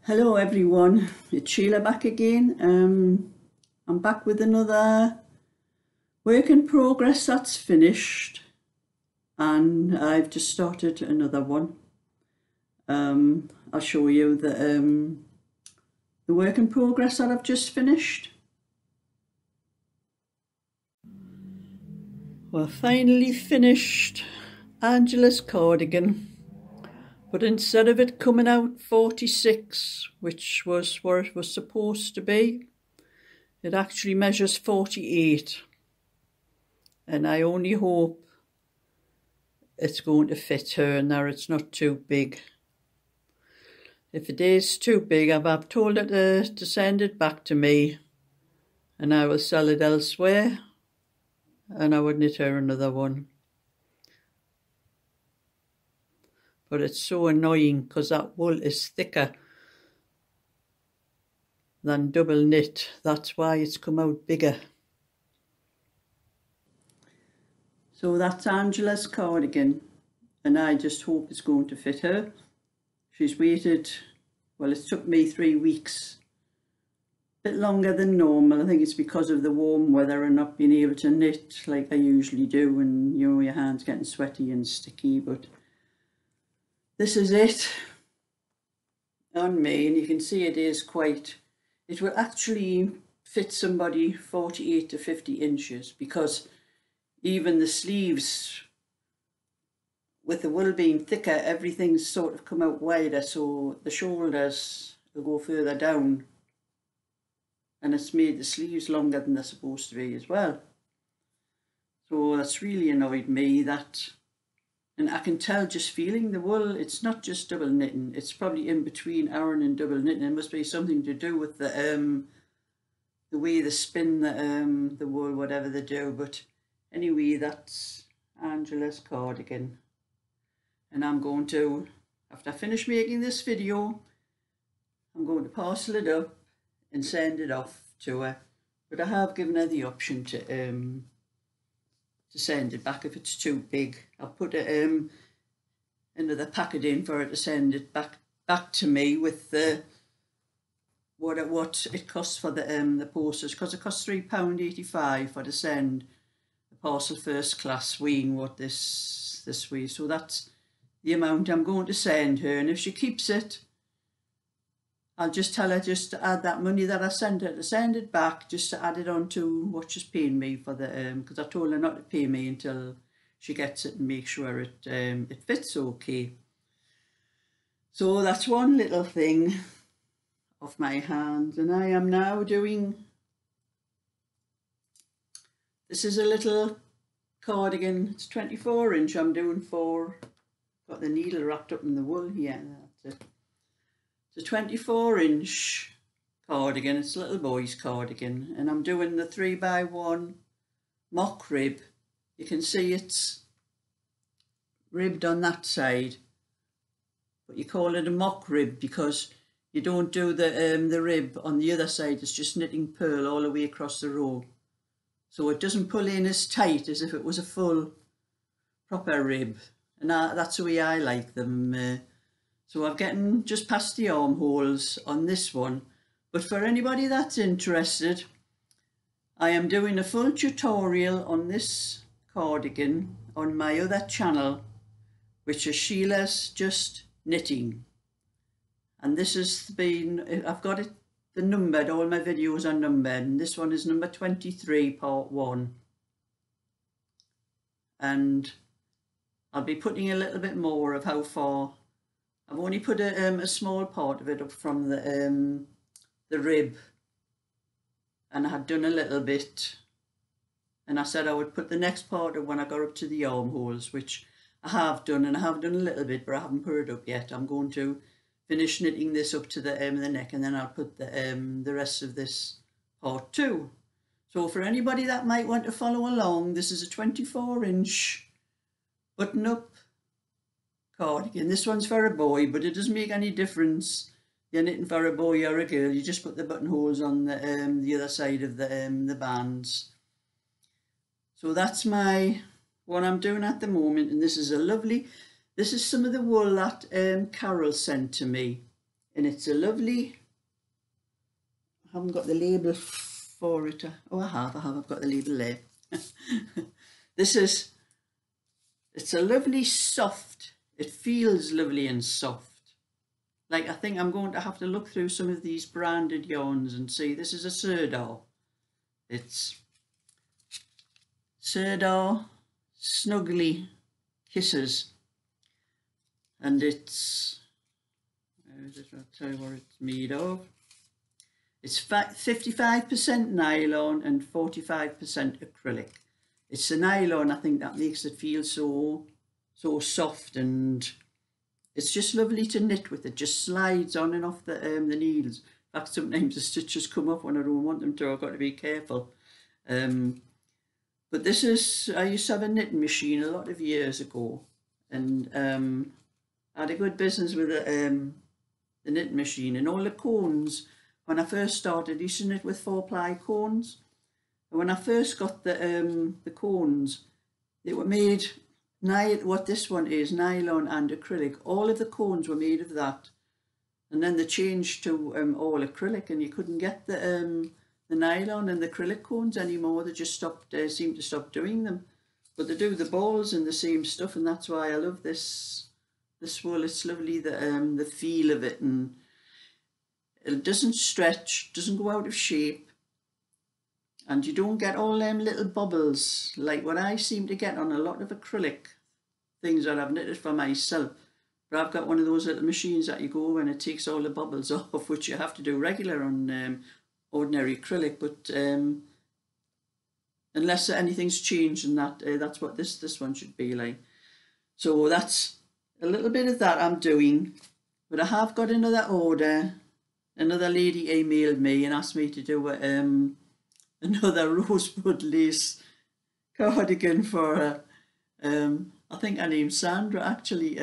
Hello everyone, it's Sheila back again. I'm back with another work in progress that's finished, and I've just started another one. I'll show you the work in progress that I've just finished. Well, finally finished Angela's cardigan. But instead of it coming out 46, which was where it was supposed to be, it actually measures 48. And I only hope it's going to fit her and that it's not too big. If it is too big, I've told her to send it back to me and I will sell it elsewhere and I would knit her another one. But it's so annoying because that wool is thicker than double knit. That's why it's come out bigger. So that's Angela's cardigan, and I just hope it's going to fit her. She's waited, well, it took me 3 weeks, a bit longer than normal. I think it's because of the warm weather and not being able to knit like I usually do, and you know, your hands getting sweaty and sticky, but this is it on me, and you can see it is quite, it will actually fit somebody 48 to 50 inches, because even the sleeves, with the wool being thicker, everything's sort of come out wider, so the shoulders will go further down, and it's made the sleeves longer than they're supposed to be as well. So that's really annoyed me, that. And I can tell just feeling the wool, it's not just double knitting, it's probably in between iron and double knitting. It must be something to do with the way they spin the wool, whatever they do. But anyway, that's Angela's cardigan. And I'm going to, after I finish making this video, I'm going to parcel it up and send it off to her. But I have given her the option to send it back if it's too big. I'll put another packet in for her to send it back to me with the what it costs for the postage, because it costs £3.85 for to send the parcel first class, weighing what this weighs. So that's the amount I'm going to send her, and if she keeps it, I'll just tell her just to add that money that I sent her to send it back, just to add it on to what she's paying me for the, because I told her not to pay me until she gets it and make sure it fits okay. So that's one little thing off my hands, and I am now doing, this is a little cardigan, it's 24 inch, I'm doing got the needle wrapped up in the wool here, that's it. It's a 24 inch cardigan, it's a little boy's cardigan, and I'm doing the 3x1 mock rib. You can see it's ribbed on that side, but you call it a mock rib because you don't do the rib on the other side. It's just knitting purl all the way across the row, so it doesn't pull in as tight as if it was a full proper rib, and that's the way I like them. So I've gotten just past the armholes on this one, but for anybody that's interested, I am doing a full tutorial on this cardigan on my other channel, which is Sheila's Just Knitting. And this has been, I've got it, the numbered, all my videos are numbered, and this one is number 23, part 1. And I'll be putting a little bit more of how far. I've only put a small part of it up from the rib, and I had done a little bit, and I said I would put the next part of when I got up to the armholes, which I have done, and I have done a little bit, but I haven't put it up yet. I'm going to finish knitting this up to the neck, and then I'll put the rest of this part 2. So for anybody that might want to follow along, this is a 24 inch button up cardigan. This one's for a boy, but it doesn't make any difference you're knitting for a boy or a girl. You just put the buttonholes on the other side of the bands. So that's what I'm doing at the moment, and this is a lovely, this is some of the wool that Carol sent to me, and it's a lovely, I haven't got the label for it. Oh, I have, I've got the label there. It's a lovely soft, it feels lovely and soft. Like, I think I'm going to have to look through some of these branded yarns and see. This is a Sirdar. It's Sirdar Snuggly Kisses. And it's, I'll tell you what it's made of. It's 55% nylon and 45% acrylic. It's the nylon, I think, that makes it feel so soft, and it's just lovely to knit with. It just slides on and off the needles. In fact, sometimes the stitches come off when I don't want them to. I've got to be careful. But this is, I used to have a knitting machine a lot of years ago, and I had a good business with the knitting machine, and all the cones. When I first started, I used to knit with 4-ply cones. And when I first got the cones, they were made, what this one is, nylon and acrylic. All of the cones were made of that. And then they changed to all acrylic, and you couldn't get the nylon and the acrylic cones anymore. They just stopped, seemed to stop doing them. But they do the balls and the same stuff, and that's why I love this wool. It's lovely, the feel of it, and it doesn't stretch, doesn't go out of shape, and you don't get all them little bubbles like what I seem to get on a lot of acrylic things that I've knitted for myself. But I've got one of those little machines that you go and it takes all the bubbles off, which you have to do regular on ordinary acrylic. But unless anything's changed in that, that's what this one should be like. So that's a little bit of that I'm doing. But I have got another order. Another lady emailed me and asked me to do another rosebud lace cardigan for her. I think her name's Sandra, actually.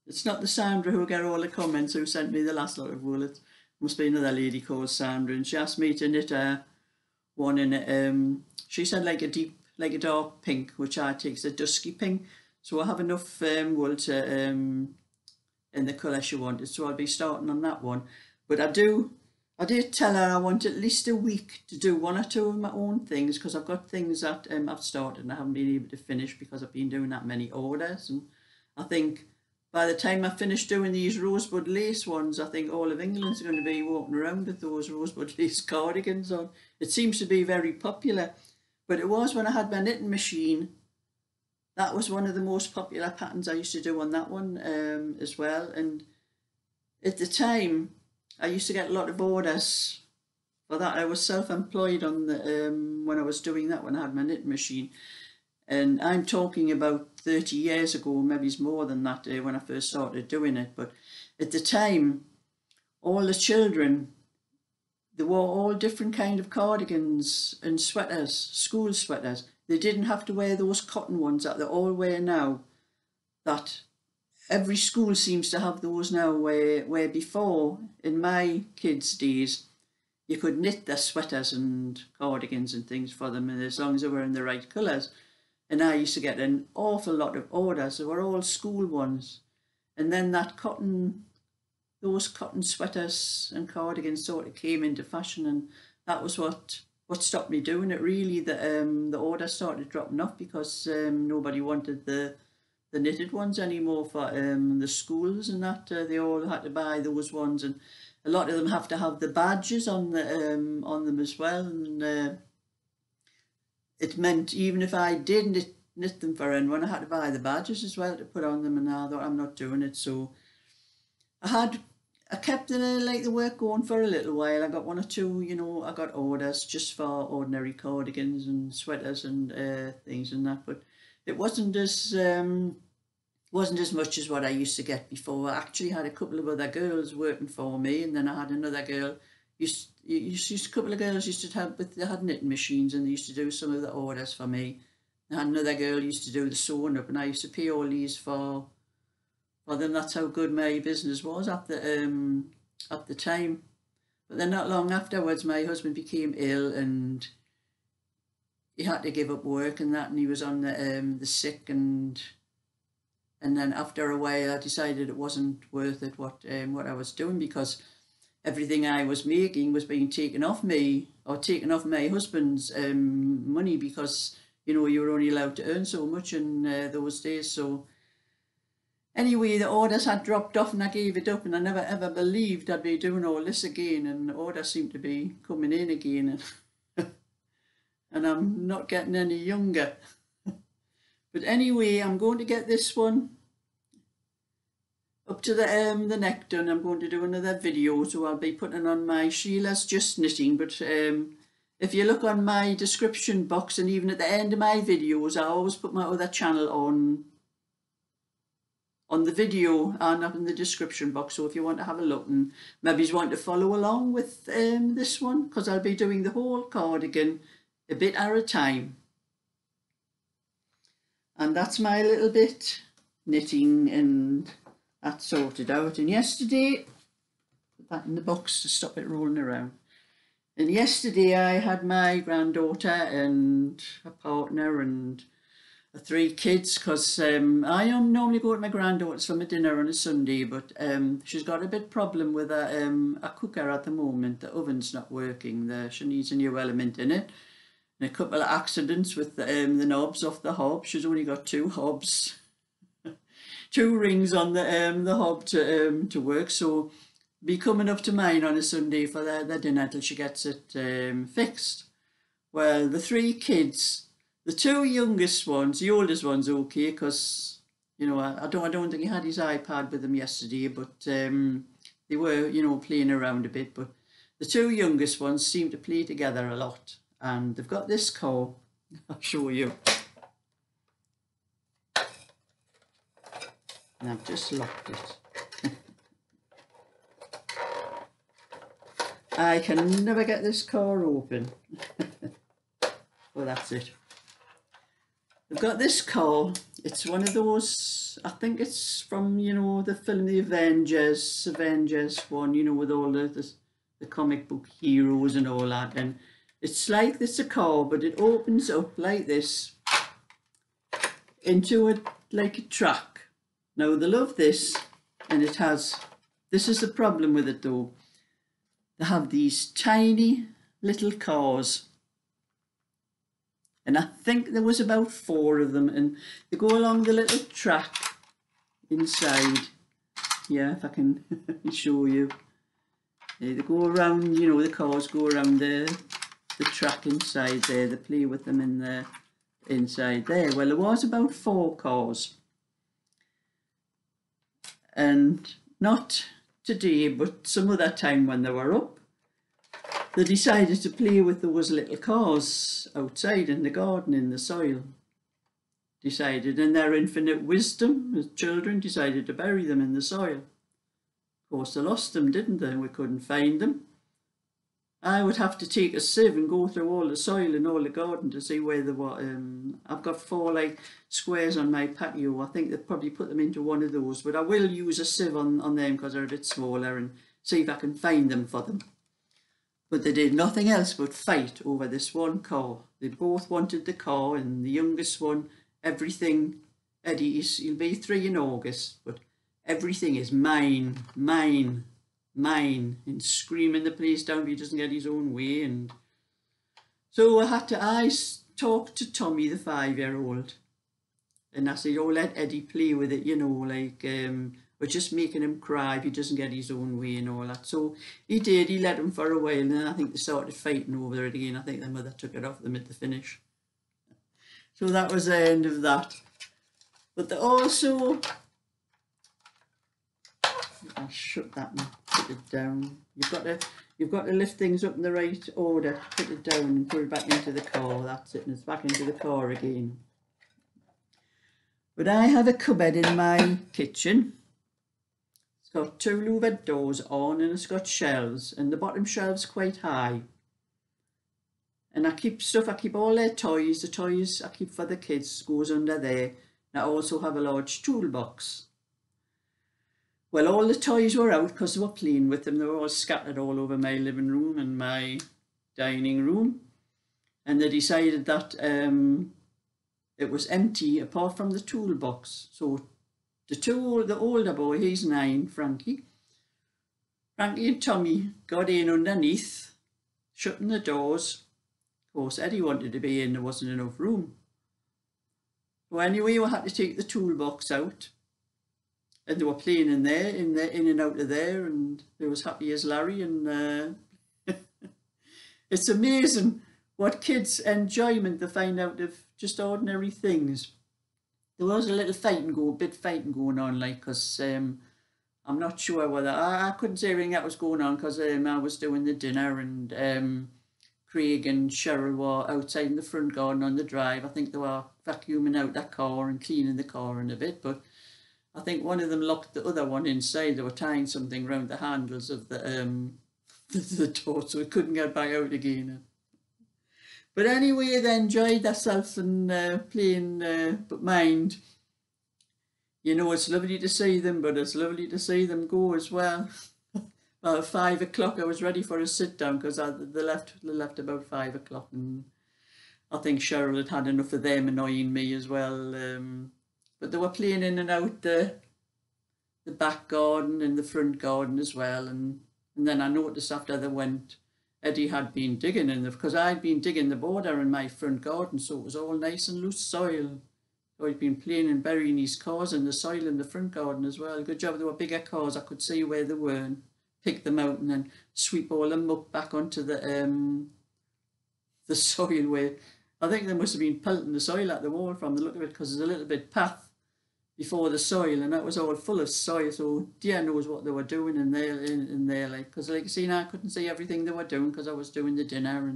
It's not the Sandra who get all the comments who sent me the last lot of wool. It must be another lady called Sandra, and she asked me to knit her one in it. She said like a dark pink, which I take as a dusky pink. So I have enough wool to in the colour she wanted, so I'll be starting on that one. But I did tell her I want at least a week to do one or two of my own things, because I've got things that I've started and I haven't been able to finish because I've been doing that many orders. And I think by the time I finish doing these rosebud lace ones, I think all of England's going to be walking around with those rosebud lace cardigans on. It seems to be very popular, but it was when I had my knitting machine. That was one of the most popular patterns I used to do on that one as well. And at the time, I used to get a lot of orders for that. I was self-employed on the when I was doing that, when I had my knitting machine. And I'm talking about 30 years ago, maybe it's more than that, when I first started doing it. But at the time, all the children, they wore all different kind of cardigans and sweaters, school sweaters. They didn't have to wear those cotton ones that they all wear now. That every school seems to have those now, where before, in my kids' days, you could knit their sweaters and cardigans and things for them, and as long as they were in the right colours. And I used to get an awful lot of orders. They were all school ones. And then those cotton sweaters and cardigans sort of came into fashion, and that was what stopped me doing it, really. The orders started dropping off because nobody wanted the knitted ones anymore for the schools and that. They all had to buy those ones, and a lot of them have to have the badges on them as well. And it meant even if I did knit them for anyone, I had to buy the badges as well to put on them, and I thought, I'm not doing it. So I kept the work going for a little while. I got one or two, I got orders just for ordinary cardigans and sweaters and things and that, but it wasn't as much as what I used to get before. I actually had a couple of other girls working for me, and then I had another girl. A couple of girls used to help with. They had knitting machines, and they used to do some of the orders for me. I had another girl used to do the sewing up, and I used to pay all these for them. That's how good my business was at the time. But then not long afterwards, my husband became ill, and he had to give up work and that, and he was on the sick, and And then after a while I decided it wasn't worth it what I was doing, because everything I was making was being taken off me, or taken off my husband's money, because you know you were only allowed to earn so much in those days. So anyway, the orders had dropped off and I gave it up, and I never ever believed I'd be doing all this again, and the orders seem to be coming in again, and I'm not getting any younger. But anyway, I'm going to get this one up to the neck done. I'm going to do another video, so I'll be putting on my Sheila's Just Knitting. But if you look on my description box, and even at the end of my videos, I always put my other channel on the video and up in the description box. So if you want to have a look and maybe you want to follow along with this one, because I'll be doing the whole cardigan a bit at a time. And that's my little bit knitting, and that's sorted out. And yesterday, put that in the box to stop it rolling around. And yesterday I had my granddaughter and a partner and 3 kids, because I normally go to my granddaughter's for my dinner on a Sunday, but she's got a bit problem with a cooker at the moment. The oven's not working. She needs a new element in it. And a couple of accidents with the knobs off the hob. She's only got 2 hobs, 2 rings on the hob to work. So be coming up to mine on a Sunday for the dinner till she gets it fixed. Well, the 3 kids, the 2 youngest ones, the oldest one's okay, because you know I don't think he had his iPad with him yesterday, but they were, you know, playing around a bit. But the 2 youngest ones seem to play together a lot. And they've got this car. I'll show you. And I've just locked it. I can never get this car open. Well, that's it. They've got this car. It's one of those, I think it's from, you know, the film The Avengers one, you know, with all the comic book heroes and all that. And it's like this, a car, but it opens up like this into like a track. Now they love this, and it has, this is the problem with it though. They have these tiny little cars, and I think there was about 4 of them, and they go along the little track inside. Yeah, if I can show you. They go around, you know, the cars go around the track inside there. They play with them in the inside there. Well, there was about 4 cars, and not today, but some other time when they were up, they decided to play with those little cars outside in the garden, in the soil. Decided, in their infinite wisdom as children, decided to bury them in the soil. Of course they lost them, didn't they? We couldn't find them. I would have to take a sieve and go through all the soil in all the garden to see where they were. I've got 4 like squares on my patio. I think they've probably put them into one of those, but I will use a sieve on them because they're a bit smaller, and see if I can find them for them. But they did nothing else but fight over this one car. They both wanted the car, and the youngest one, everything, Eddie, he'll be 3 in August, but everything is mine, mine, mine, and screaming the place down if he doesn't get his own way. And so I talked to Tommy, the 5-year-old, and I said, oh, let Eddie play with it, you know, like we're just making him cry if he doesn't get his own way and all that. So he did. He let him for a while, and then I think they started fighting over it again. I think the mother took it off them at the finish. So that was the end of that. But they also, I'll shut that and put it down. You've got to lift things up in the right order. Put it down and put it back into the car. That's it, and it's back into the car again. But I have a cupboard in my kitchen. It's got 2 louvered doors on, and it's got shelves, and the bottom shelve's quite high. And I keep stuff, I keep all their toys. The toys I keep for the kids goes under there. And I also have a large toolbox. Well, all the toys were out because they were playing with them. They were all scattered all over my living room and my dining room. And they decided that it was empty apart from the toolbox. So the older boy, he's 9, Frankie and Tommy got in underneath, shutting the doors. Of course, Eddie wanted to be in, there wasn't enough room. So anyway, we had to take the toolbox out, and they were playing in there, in and out of there, and they was happy as Larry. And it's amazing what kids' enjoyment they find out of just ordinary things. There was a little bit fighting going on, like, because I'm not sure whether I couldn't say anything that was going on, because I was doing the dinner, and Craig and Cheryl were outside in the front garden on the drive. I think they were vacuuming out that car and cleaning the car in a bit, but I think one of them locked the other one inside. They were tying something around the handles of the door, so it couldn't get back out again. But anyway, they enjoyed themselves and playing, but mind, it's lovely to see them, but it's lovely to see them go as well. About 5 o'clock, I was ready for a sit down, because they left about 5 o'clock, and I think Cheryl had had enough of them annoying me as well. But they were playing in and out the back garden and the front garden as well, and then I noticed after they went, Eddie had been digging because I'd been digging the border in my front garden, so it was all nice and loose soil. So he'd been playing and burying his cars in the soil in the front garden as well. Good job, there were bigger cars, I could see where they were and pick them out and then sweep all the muck back onto the soil, where I think they must have been pelting the soil at the wall from the look of it, because there's a little bit path before the soil, and that was all full of soil. So dear knows what they were doing in there, like, because like you see now, I couldn't see everything they were doing because I was doing the dinner.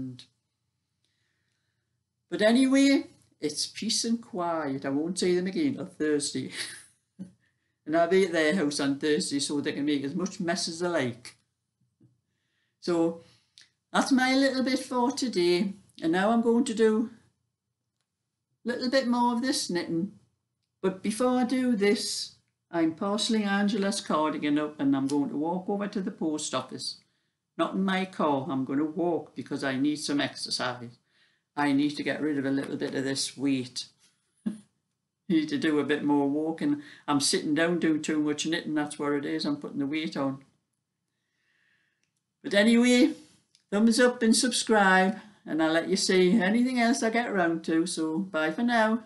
But anyway, it's peace and quiet. I won't see them again till Thursday. And I'll be at their house on Thursday, so they can make as much mess as they like. So that's my little bit for today. And now I'm going to do a little bit more of this knitting. But before I do this, I'm parcelling Angela's cardigan up, and I'm going to walk over to the post office. Not in my car, I'm going to walk because I need some exercise. I need to get rid of a little bit of this weight. Need to do a bit more walking. I'm sitting down doing too much knitting, that's where it is. I'm putting the weight on. But anyway, thumbs up and subscribe, and I'll let you see anything else I get around to. So bye for now.